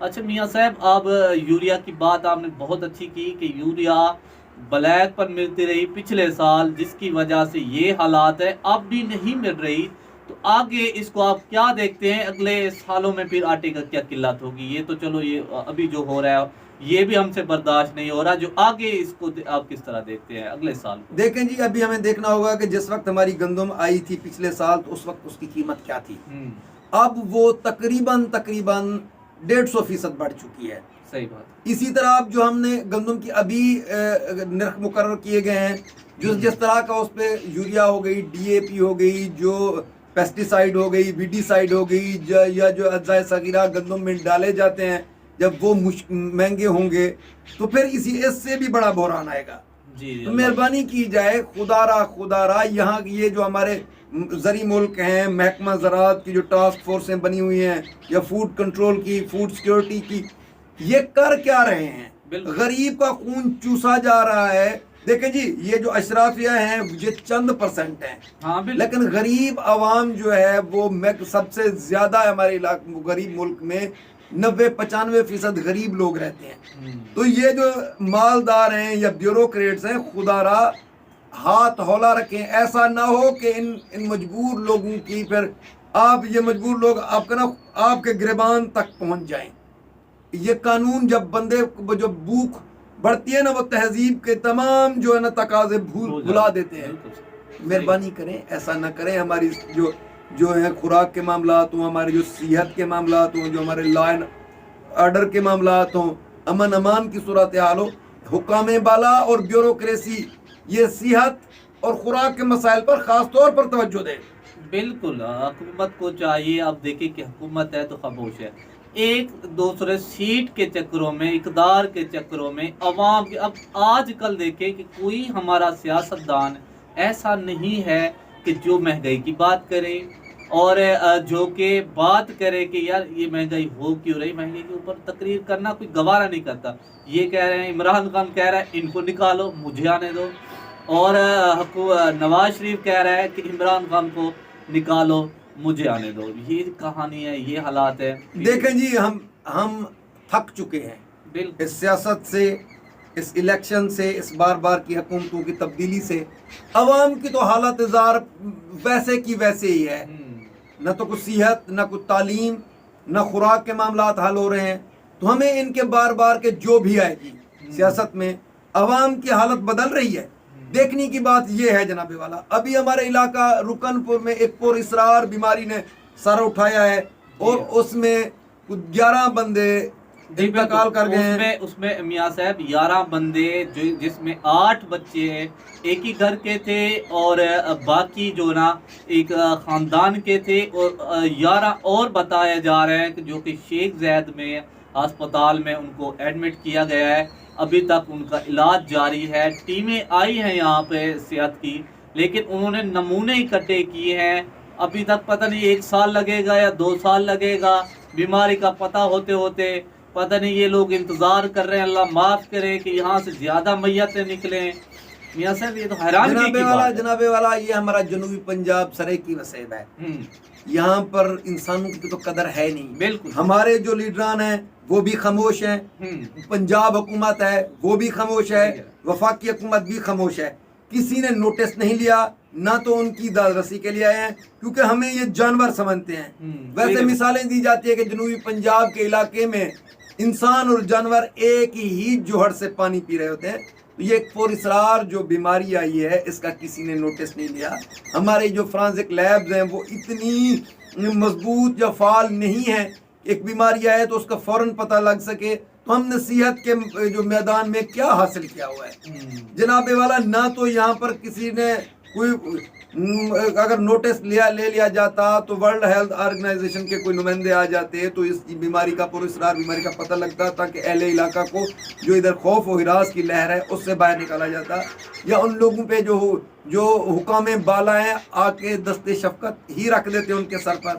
اچھا میاں صاحب، اب یوریا کی بات آپ نے بہت اچھی کی کہ یوریا بلیک پر ملتی رہی پچھلے سال، جس کی وجہ سے یہ حالات ہے، اب بھی نہیں مل رہی، تو آگے اس کو آپ کیا دیکھتے ہیں؟ اگلے سالوں میں پھر آٹے کا کیا قلت ہوگی؟ یہ تو چلو یہ ابھی جو ہو رہا ہے یہ بھی ہم سے برداشت نہیں ہو رہا، جو آگے اس کو آپ کس طرح دیکھتے ہیں اگلے سال کو؟ دیکھیں جی، ابھی ہمیں دیکھنا ہوگا کہ جس وقت ہماری گندم آئی تھی پچھلے سال تو اس وقت اس کی قیمت کیا تھی. اب وہ تقریباً 150% بڑھ چکی ہے. صحیح بات. اسی طرح اب جو ہم نے گندم کی ابھی نرخ مقرر کیے گئے ہیں، جس طرح کا اس پہ یوریا ہو گئی، ڈی اے پی ہو گئی، جو پیسٹی سائڈ ہو گئی، وی ڈی سائڈ ہو گئی، یا جو اجزائے صغیرہ گندم میں ڈالے جاتے ہیں، جب وہ مہنگے ہوں گے تو پھر اس سے بھی بڑا بحران آئے گا. تو مہربانی کی جائے، خدا را یہاں یہ جو ہمارے زرعی ملک ہیں، محکمہ زراعت کی جو ٹاسک فورسیں بنی ہوئی ہیں، یا فوڈ کنٹرول کی، فوڈ سیکیورٹی کی، یہ کر کیا رہے ہیں؟ غریب کا خون چوسا جا رہا ہے. دیکھیں جی، یہ جو اشرافیہ ہیں یہ چند % ہیں، لیکن غریب عوام جو ہے وہ سب سے زیادہ ہمارے علاقے غریب ملک میں 90-95% غریب لوگ رہتے ہیں. تو یہ جو مالدار ہیں یا بیوروکریٹس ہیں، خدا را ہاتھ ہولا رکھیں، ایسا نہ ہو کہ ان مجبور لوگوں کی پھر یہ مجبور لوگ آپ کے گریبان تک پہنچ جائیں. یہ قانون جب بندے جو بھوک بڑھتی ہے نا، وہ تہذیب کے تمام جو ہے نا تقاضے بھلا دیتے ہیں. مہربانی کریں ایسا نہ کریں. ہماری جو ہے خوراک کے معاملات ہوں، ہمارے جو صحت کے معاملات ہوں، جو ہمارے لا اینڈ آرڈر کے معاملات ہوں، امن امان کی صورتحال ہو، حکام بالا اور بیوروکریسی یہ صحت اور خوراک کے مسائل پر خاص طور پر توجہ دے. بالکل، حکومت کو چاہیے. اب دیکھیں کہ حکومت ہے تو خاموش ہے، ایک دوسرے سیٹ کے چکروں میں، اقتدار کے چکروں میں عوام کے. اب آج کل دیکھیں کہ کوئی ہمارا سیاستدان ایسا نہیں ہے کہ جو مہنگائی کی بات کرے اور جو کہ بات کرے کہ یار یہ مہنگائی ہو کیوں رہی. مہنگائی کے اوپر تقریر کرنا کوئی گوارا نہیں کرتا. یہ کہہ رہے ہیں، عمران خان کہہ رہا ہے ان کو نکالو مجھے آنے دو، اور نواز شریف کہہ رہا ہے کہ عمران خان کو نکالو مجھے آنے دو. یہ کہانی ہے، یہ حالات ہے. دیکھیں جی، ہم تھک چکے ہیں اس سیاست سے، اس الیکشن سے، اس بار بار کی حکومتوں کی تبدیلی سے. عوام کی تو حالت زار ویسے کی ویسے ہی ہے. نہ تو کوئی صحت، نہ کوئی تعلیم، نہ خوراک کے معاملات حل ہو رہے ہیں. تو ہمیں ان کے بار بار کے جو بھی آئے گی سیاست میں، عوام کی حالت بدل رہی ہے. دیکھنے کی بات یہ ہے جناب والا، ابھی ہمارے علاقہ رکن پور میں ایک پر اسرار بیماری نے سر اٹھایا ہے، اور اس میں 11 بندے انتقال کر گئے ہیں. اس میں میاں صاحب 11 بندے، جس میں 8 بچے ایک ہی گھر کے تھے، اور باقی جو نا ایک خاندان کے تھے، اور 11 اور بتایا جا رہے ہیں کہ جو کہ شیخ زید میں ہسپتال میں ان کو ایڈمٹ کیا گیا ہے. ابھی تک ان کا علاج جاری ہے. ٹیمیں آئی ہیں یہاں پہ صحت کی، لیکن انہوں نے نمونے اکٹھے کیے ہیں. ابھی تک پتہ نہیں 1 سال لگے گا یا 2 سال لگے گا بیماری کا پتہ ہوتے ہوتے. پتہ نہیں یہ لوگ انتظار کر رہے ہیں، اللہ معاف کرے کہ یہاں سے زیادہ میتیں نکلیں. میاں صاحب یہ تو حیرانگی کی بات ہے. جناب والا، یہ ہمارا جنوبی پنجاب سرے کی وسیب ہے. یہاں پر انسانوں کی تو قدر ہے نہیں. بالکل. ہمارے جو لیڈران ہیں وہ بھی خاموش ہیں، پنجاب حکومت ہے وہ بھی خاموش ہے، وفاقی حکومت بھی خاموش ہے. کسی نے نوٹس نہیں لیا، نہ تو ان کی دادرسی کے لیے آئے ہیں، کیونکہ ہمیں یہ جانور سمجھتے ہیں. ویسے مثالیں دی جاتی ہے کہ جنوبی پنجاب کے علاقے میں انسان اور جانور ایک ہی جوہر سے پانی پی رہے ہوتے ہیں. یہ ایک پر اسرار جو بیماری آئی ہے، اس کا کسی نے نوٹس نہیں لیا. ہمارے جو فرانزک لیبز ہیں وہ اتنی مضبوط یا فعال نہیں ہیں، ایک بیماری آئے تو اس کا فوراً پتہ لگ سکے. تو ہم نے صحت کے جو میدان میں کیا حاصل کیا ہوا ہے جناب والا؟ نہ تو یہاں پر کسی نے کوئی اگر نوٹس لے لیا جاتا تو ورلڈ ہیلتھ آرگنائزیشن کے کوئی نمائندے آ جاتے تو اس بیماری کا، پر اسرار بیماری کا پتہ لگتا تاکہ اہل علاقہ کو جو ادھر خوف و ہراس کی لہر ہے اس سے باہر نکالا جاتا، یا ان لوگوں پہ جو حکام بالا ہیں آ کے دست شفقت ہی رکھ دیتے ان کے سر پر.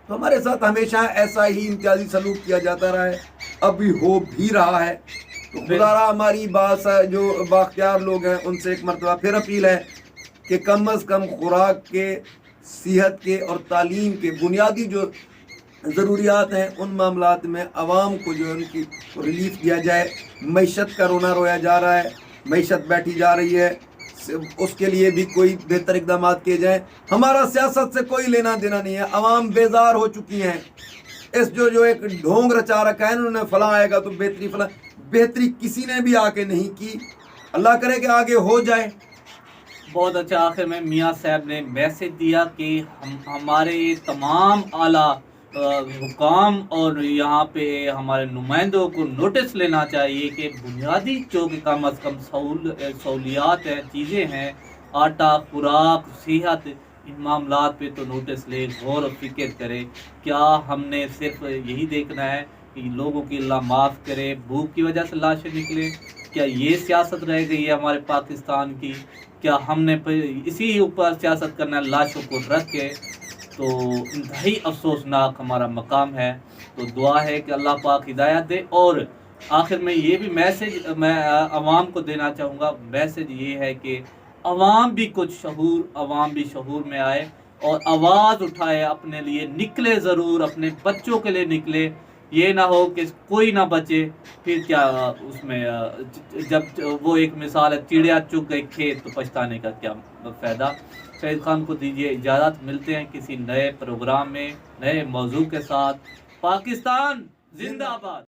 تو ہمارے ساتھ ہمیشہ ایسا ہی امتیازی سلوک کیا جاتا رہا ہے، ابھی ہو بھی رہا ہے. تو خدا را ہماری بات جو بااختیار لوگ ہیں ان سے ایک مرتبہ پھر اپیل ہے کہ کم از کم خوراک کے، صحت کے اور تعلیم کے بنیادی جو ضروریات ہیں ان معاملات میں عوام کو جو ہے ان کی ریلیف دیا جائے. معیشت کا رونا رویا جا رہا ہے, معیشت بیٹھی جا رہی ہے, اس کے لیے بھی کوئی بہتر اقدامات کیے جائیں. ہمارا سیاست سے کوئی لینا دینا نہیں ہے, عوام بیزار ہو چکی ہیں. اس جو ایک ڈھونگ رچا رکھا ہے انہوں نے, فلاں آئے گا تو بہتری, فلاں بہتری کسی نے بھی آ کے نہیں کی. اللہ کرے کہ آگے ہو جائے. بہت اچھا. آخر میں میاں صاحب نے میسج دیا کہ ہمارے تمام اعلیٰ حکام اور یہاں پہ ہمارے نمائندوں کو نوٹس لینا چاہیے کہ بنیادی جو کہ کم از کم سہولیات ہیں, چیزیں ہیں, آٹا, خوراک, صحت, ان معاملات پہ تو نوٹس لے, غور و فکر کرے. کیا ہم نے صرف یہی دیکھنا ہے کہ لوگوں کی اللہ معاف کرے, بھوک کی وجہ سے لاشیں نکلے؟ کیا یہ سیاست رہ گئی ہے ہمارے پاکستان کی؟ کیا ہم نے اسی اوپر سیاست کرنا ہے لاشوں کو رکھ کے؟ تو انتہائی افسوسناک ہمارا مقام ہے. تو دعا ہے کہ اللہ پاک ہدایت دے. اور آخر میں یہ بھی میسج میں عوام کو دینا چاہوں گا, میسج یہ ہے کہ عوام بھی کچھ عوام بھی شعور میں آئے اور آواز اٹھائے, اپنے لیے نکلے, ضرور اپنے بچوں کے لیے نکلے. یہ نہ ہو کہ کوئی نہ بچے, پھر کیا اس میں جب وہ ایک مثال ہے, چڑیا چگ گئی کھیت تو پچھتانے کا کیا فائدہ. سعید خان کو دیجیے اجازت, ملتے ہیں کسی نئے پروگرام میں نئے موضوع کے ساتھ. پاکستان زندہ باد.